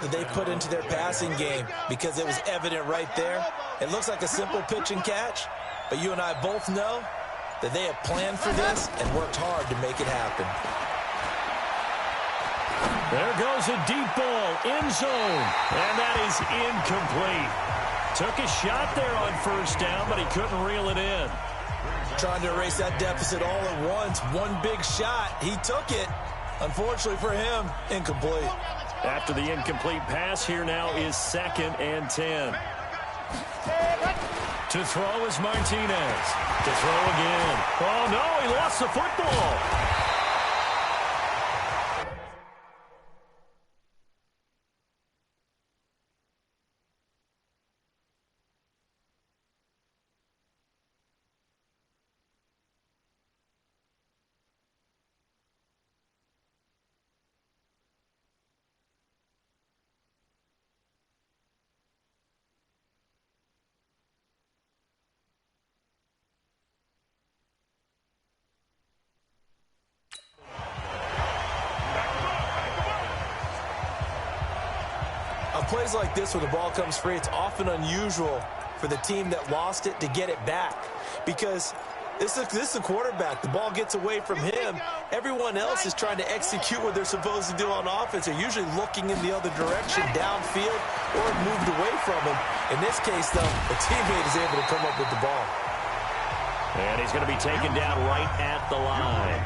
that they put into their passing game, because it was evident right there. It looks like a simple pitch and catch, but you and I both know that they have planned for this and worked hard to make it happen. There goes a deep ball, end zone, and that is incomplete. Took a shot there on first down, but he couldn't reel it in. Trying to erase that deficit all at once. One big shot. He took it. Unfortunately for him, incomplete. After the incomplete pass, here now is 2nd and 10. To throw is Martinez. To throw again. Oh, no, he lost the football. Plays like this where the ball comes free, it's often unusual for the team that lost it to get it back, because this is the quarterback. The ball gets away from him. Everyone else is trying to execute what they're supposed to do on offense. They're usually looking in the other direction, downfield, or moved away from him. In this case, though, the teammate is able to come up with the ball. And he's going to be taken down right at the line.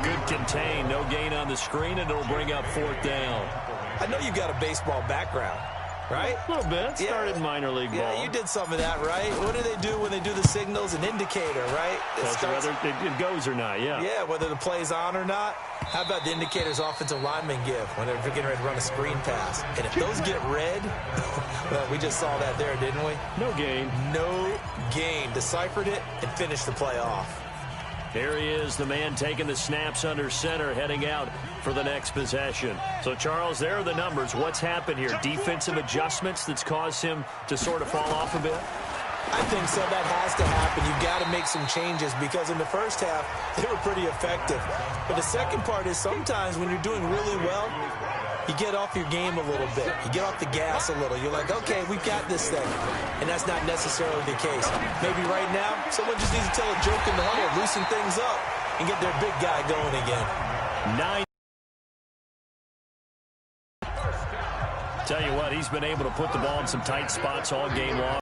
Good contain, no gain on the screen, and it'll bring up 4th down. I know you've got a baseball background, right? A little bit. Started minor league ball. Yeah, you did some of that, right? What do they do when they do the signals? An indicator, right? Whether it goes or not, yeah. Yeah, whether the play's on or not. How about the indicators offensive linemen give when they're getting ready to run a screen pass? And if those get red, well, we just saw that there, didn't we? No gain. No gain. Deciphered it and finished the play off. Here he is, the man taking the snaps under center, heading out for the next possession. So, Charles, there are the numbers. What's happened here? Defensive adjustments that's caused him to sort of fall off a bit? I think so. That has to happen. You've got to make some changes, because in the first half, they were pretty effective. But the second part is sometimes when you're doing really well, you get off your game a little bit. You get off the gas a little. You're like, okay, we've got this thing. And that's not necessarily the case. Maybe right now, someone just needs to tell a joke in the huddle, loosen things up, and get their big guy going again. 9. Tell you what, he's been able to put the ball in some tight spots all game long.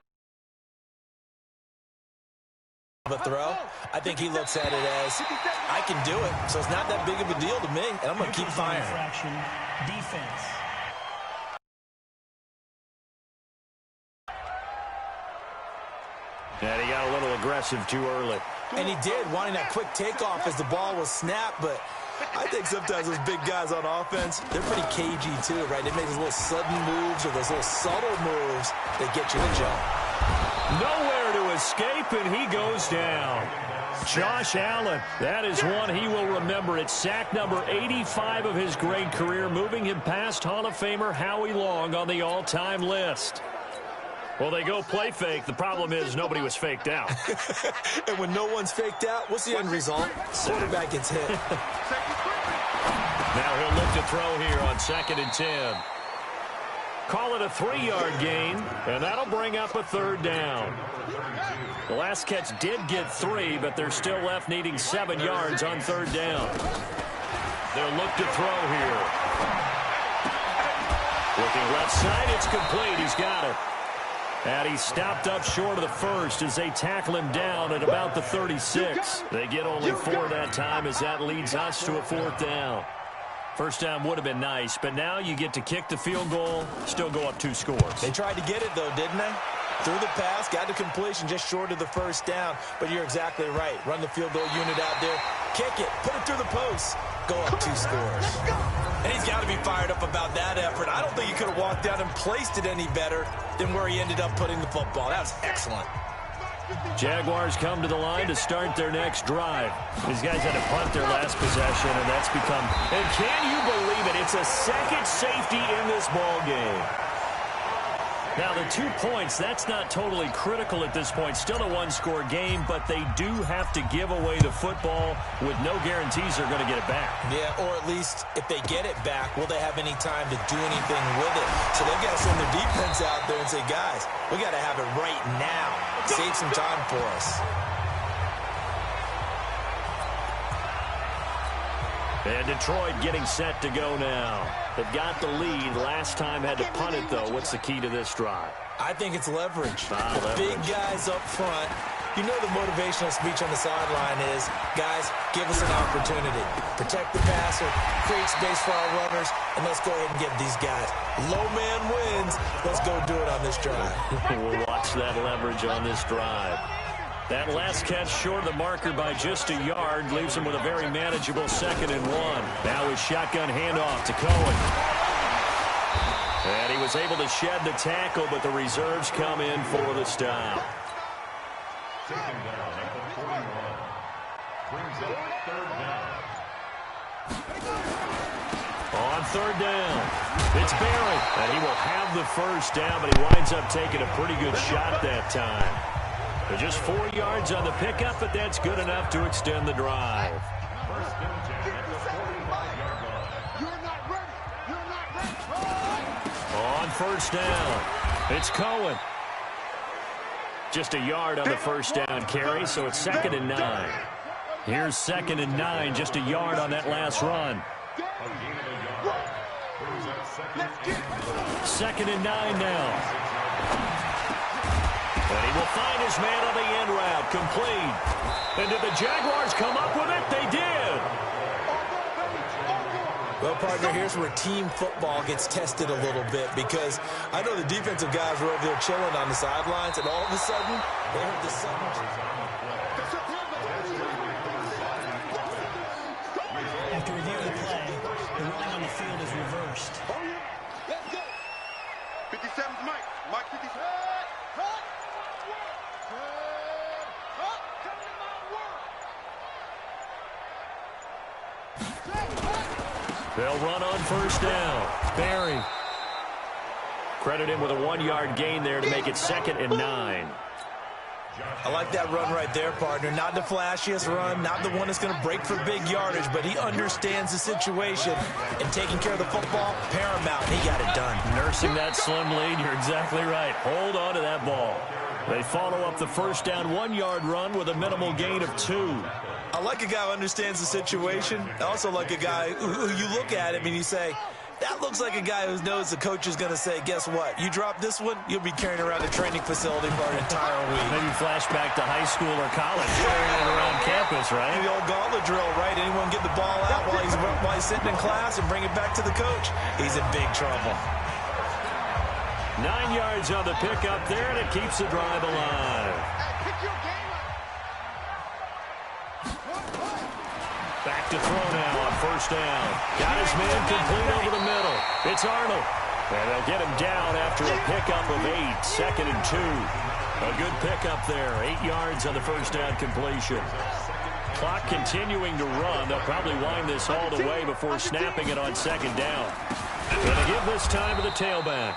A throw, I think he looks at it as, I can do it, so it's not that big of a deal to me, and I'm going to keep firing. Defense. And he got a little aggressive too early. And he did, wanting that quick takeoff as the ball was snapped, but I think sometimes those big guys on offense, they're pretty cagey too, right? They make those little sudden moves or those little subtle moves that get you to jump. Nowhere to escape, and he goes down. Josh Allen, that is one he will remember. It's sack number 85 of his great career, moving him past Hall of Famer Howie Long on the all-time list. Well, they go play fake. The problem is nobody was faked out. And when no one's faked out, what's the end result? Quarterback gets hit. Now he'll look to throw here on 2nd and 10. Call it a 3-yard gain, and that'll bring up a 3rd down. The last catch did get 3, but they're still left needing 7 yards on 3rd down. They'll look to throw here. Looking left side, it's complete. He's got it. And he stopped up short of the first as they tackle him down at about the 36. They get only 4 that time as that leads us to a 4th down. First down would have been nice, but now you get to kick the field goal, still go up 2 scores. They tried to get it, though, didn't they? Threw the pass, got the completion just short of the first down. But you're exactly right. Run the field goal unit out there, kick it, put it through the post, go up 2 scores. And he's got to be fired up about that effort. I don't think he could have walked down and placed it any better than where he ended up putting the football. That was excellent. Jaguars come to the line to start their next drive. These guys had to punt their last possession, and that's become, and can you believe it, it's a second safety in this ball game. Now, the 2 points, that's not totally critical at this point. Still a one-score game, but they do have to give away the football with no guarantees they're going to get it back. Yeah, or at least if they get it back, will they have any time to do anything with it? So they've got to send their defense out there and say, guys, we got to have it right now. Save some time for us. And Detroit getting set to go now. They've got the lead. Last time had to punt it, though. What's the key to this drive? I think it's leverage. Leverage. Big guys up front. You know the motivational speech on the sideline is, guys, give us an opportunity. Protect the passer, create space for our runners, and let's go ahead and get these guys. Low man wins. Let's go do it on this drive. We'll watch that leverage on this drive. That last catch short of the marker by just a yard leaves him with a very manageable 2nd and 1. Now his shotgun handoff to Cohen. And he was able to shed the tackle, but the reserves come in for the stop. Second down at the 41. Brings up 3rd down. On 3rd down, it's Barry. And he will have the 1st down, but he winds up taking a pretty good shot that time. But just 4 yards on the pickup, but that's good enough to extend the drive. First down at the 45-yard line. You're not ready. You're not ready. On 1st down, it's Cohen. Just a yard on the 1st down carry, so it's 2nd and 9. Here's 2nd and 9, just a yard on that last run. A gain of a yard. Brings up 2nd and 9 now. And he will find his man on the end route, complete. And did the Jaguars come up with it? They did. Well, partner, here's where team football gets tested a little bit, because I know the defensive guys were over there chilling on the sidelines, and all of a sudden, they heard the sudden. After reviewing the play, the running on the field is reversed. Let's go. 57's Mike. Mike 57. They'll run on 1st down. Barry. Credit him with a 1-yard gain there to make it 2nd and 9. I like that run right there, partner. Not the flashiest run, not the one that's going to break for big yardage, but he understands the situation, and taking care of the football, paramount. He got it done. Nursing that slim lead, you're exactly right. Hold on to that ball. They follow up the 1st down 1-yard run with a minimal gain of 2. I like a guy who understands the situation. I also like a guy who you look at him and you say, that looks like a guy who knows the coach is going to say, guess what? You drop this one, you'll be carrying around a training facility for an entire week. Maybe flashback to high school or college, carrying it around campus, right? The old gauntlet drill, right? Anyone get the ball out while he's sitting in class and bring it back to the coach? He's in big trouble. 9 yards on the pickup there, and it keeps the drive alive. Back to throw now on 1st down. Got his man complete over the middle. It's Arnold. And they'll get him down after a pickup of 8. 2nd and 2. A good pickup there. 8 yards on the 1st down completion. Clock continuing to run. They'll probably wind this all the way before snapping it on 2nd down. Going to give this time to the tailback.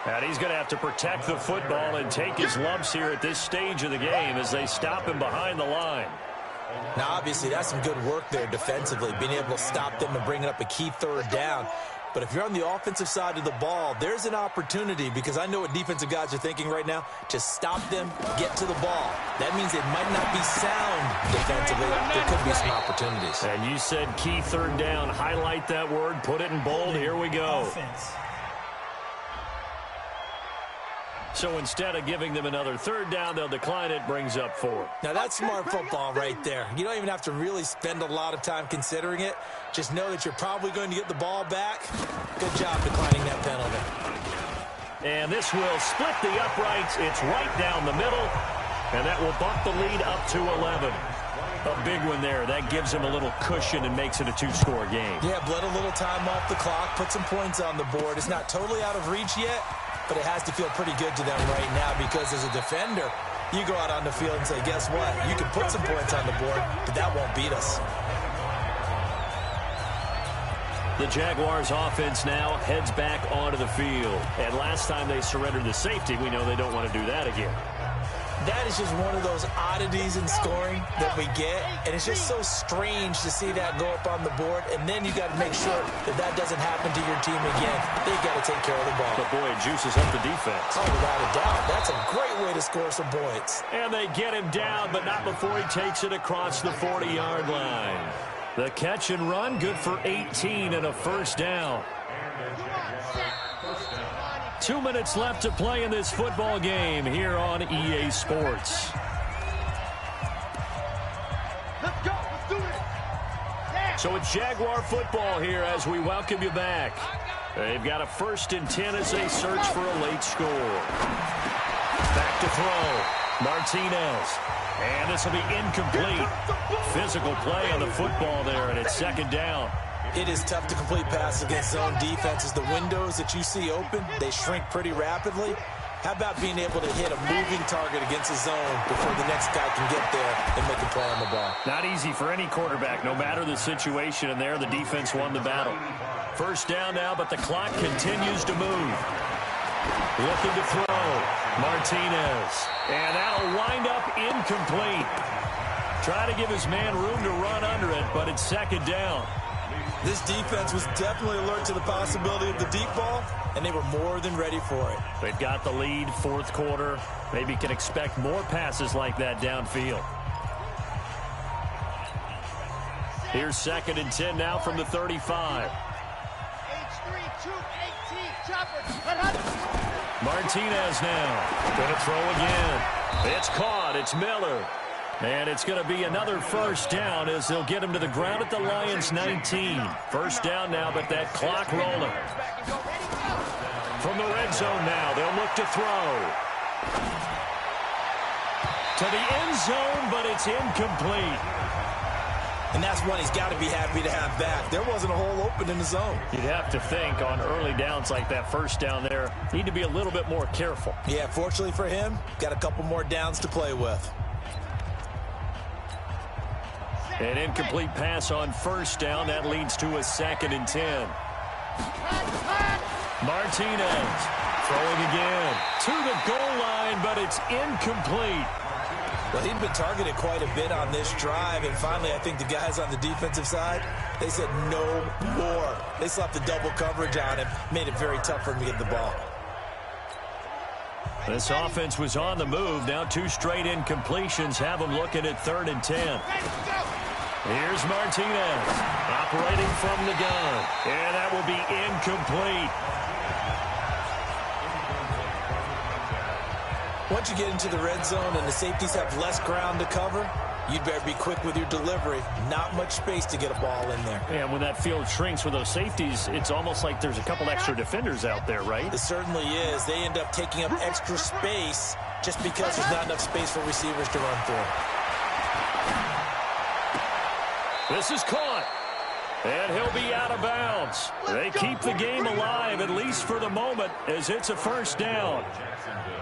And he's going to have to protect the football and take his lumps here at this stage of the game as they stop him behind the line. Now, obviously, that's some good work there defensively, being able to stop them and bringing up a key 3rd down. But if you're on the offensive side of the ball, there's an opportunity, because I know what defensive guys are thinking right now, to stop them, get to the ball. That means it might not be sound defensively. There could be some opportunities. And you said key 3rd down. Highlight that word. Put it in bold. Here we go. Offense. So instead of giving them another 3rd down, they'll decline it. Brings up 4. Now, that's smart football right there. You don't even have to really spend a lot of time considering it. Just know that you're probably going to get the ball back. Good job declining that penalty. And this will split the uprights. It's right down the middle. And that will bump the lead up to 11. A big one there. That gives him a little cushion and makes it a 2-score game. Yeah, bled a little time off the clock, put some points on the board. It's not totally out of reach yet, but it has to feel pretty good to them right now, because as a defender, you go out on the field and say, guess what? You can put some points on the board, but that won't beat us. The Jaguars offense now heads back onto the field. And last time they surrendered the safety, we know they don't want to do that again. That is just one of those oddities in scoring that we get, and it's just so strange to see that go up on the board, and then you got to make sure that that doesn't happen to your team again. They've got to take care of the ball. But, boy, it juices up the defense. Oh, without a doubt. That's a great way to score some points. And they get him down, but not before he takes it across the 40-yard line. The catch and run, good for 18 and a first down. 2 minutes left to play in this football game here on EA Sports. Let's go. Let's do it. Yeah. So it's Jaguar football here as we welcome you back. They've got a 1st and 10 as they search for a late score. Back to throw. Martinez. And this will be incomplete. Physical play on the football there, and it's 2nd down. It is tough to complete passes against zone defenses. The windows that you see open, they shrink pretty rapidly. How about being able to hit a moving target against a zone before the next guy can get there and make a play on the ball? Not easy for any quarterback, no matter the situation. And there, the defense won the battle. 1st down now, but the clock continues to move. Looking to throw. Martinez. And that'll wind up incomplete. Try to give his man room to run under it, but it's 2nd down. This defense was definitely alert to the possibility of the deep ball, and they were more than ready for it. They've got the lead, 4th quarter. Maybe can expect more passes like that downfield. Here's 2nd and 10 now from the 35. Martinez now. Going to throw again. It's caught. It's Miller. And it's going to be another 1st down as they'll get him to the ground at the Lions' 19. 1st down now, but that clock rolling. From the red zone now, they'll look to throw. To the end zone, but it's incomplete. And that's one he's got to be happy to have back. There wasn't a hole open in the zone. You'd have to think on early downs like that 1st down there, need to be a little bit more careful. Yeah, fortunately for him, got a couple more downs to play with. An incomplete pass on 1st down. That leads to a 2nd and 10. Martinez throwing again to the goal line, but it's incomplete. Well, he'd been targeted quite a bit on this drive, and finally I think the guys on the defensive side, they said no more. They slapped the double coverage on him, made it very tough for him to get the ball. This offense was on the move. Now 2 straight incompletions have them looking at 3rd and 10. Here's Martinez operating from the gun. And that will be incomplete. Once you get into the red zone and the safeties have less ground to cover, you'd better be quick with your delivery. Not much space to get a ball in there. And when that field shrinks with those safeties, it's almost like there's a couple extra defenders out there, right? It certainly is. They end up taking up extra space just because there's not enough space for receivers to run through. This is caught. And he'll be out of bounds. They keep the game alive, at least for the moment, as it's a 1st down.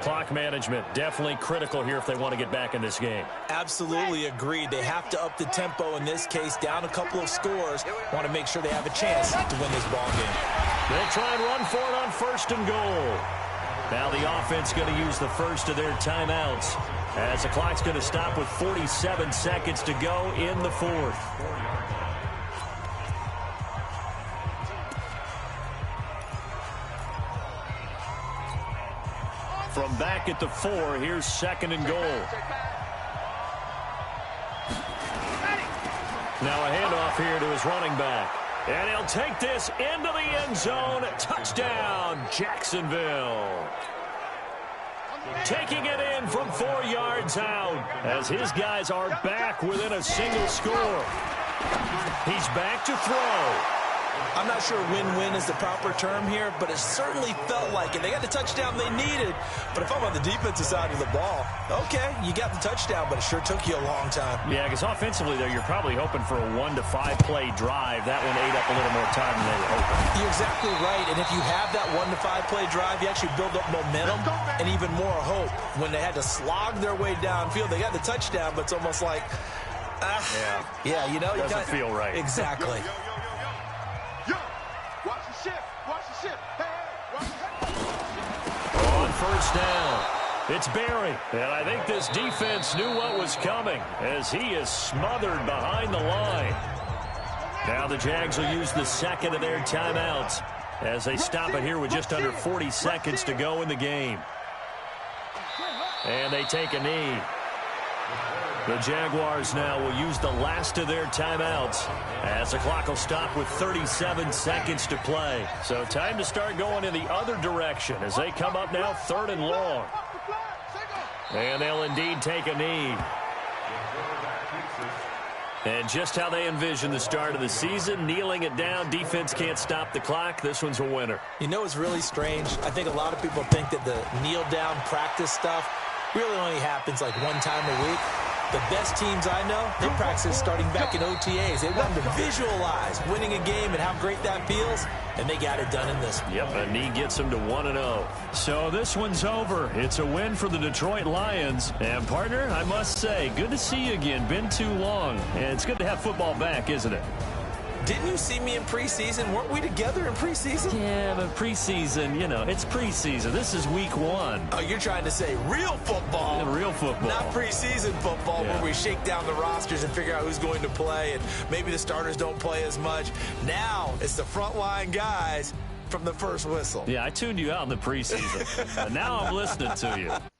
Clock management definitely critical here if they want to get back in this game. Absolutely agreed. They have to up the tempo in this case, down a couple of scores. Want to make sure they have a chance to win this ball game. They'll try and run for it on 1st and goal. Now the offense going to use the first of their timeouts as the clock's going to stop with 47 seconds to go in the 4th. From back at the 4, here's 2nd and goal. Now a handoff here to his running back. And he'll take this into the end zone. Touchdown, Jacksonville. Taking it in from 4 yards out as his guys are back within a single score. He's back to throw. I'm not sure win-win is the proper term here, but it certainly felt like it. They got the touchdown they needed, but if I'm on the defensive side of the ball, okay, you got the touchdown, but it sure took you a long time. Yeah, because offensively, though, you're probably hoping for a 1 to 5 play drive. That one ate up a little more time than they were hoping. You're exactly right, and if you have that 1 to 5 play drive, you actually build up momentum and even more hope. When they had to slog their way downfield, they got the touchdown, but it's almost like, yeah, you know, doesn't feel right. Exactly. first down. It's Barry, and I think this defense knew what was coming as he is smothered behind the line. Now the Jags will use the second of their timeouts as they stop it here with just under 40 seconds to go in the game. And they take a knee. The Jaguars now will use the last of their timeouts as the clock will stop with 37 seconds to play. So time to start going in the other direction as they come up now 3rd and long. And they'll indeed take a knee. And just how they envision the start of the season, kneeling it down, defense can't stop the clock. This one's a winner. You know, it's really strange. I think a lot of people think that the kneel-down practice stuff really only happens like one time a week. The best teams I know, they practice starting back in OTAs. They want to visualize winning a game and how great that feels, and they got it done in this one. Yep, a knee gets them to 1-0. So this one's over. It's a win for the Detroit Lions. And, partner, I must say, good to see you again. Been too long. And it's good to have football back, isn't it? Didn't you see me in preseason? Weren't we together in preseason? Yeah, but preseason, you know, it's preseason. This is week 1. Oh, you're trying to say real football. Yeah, real football. Not preseason football where we shake down the rosters and figure out who's going to play, and maybe the starters don't play as much. Now it's the frontline guys from the first whistle. Yeah, I tuned you out in the preseason. And now I'm listening to you.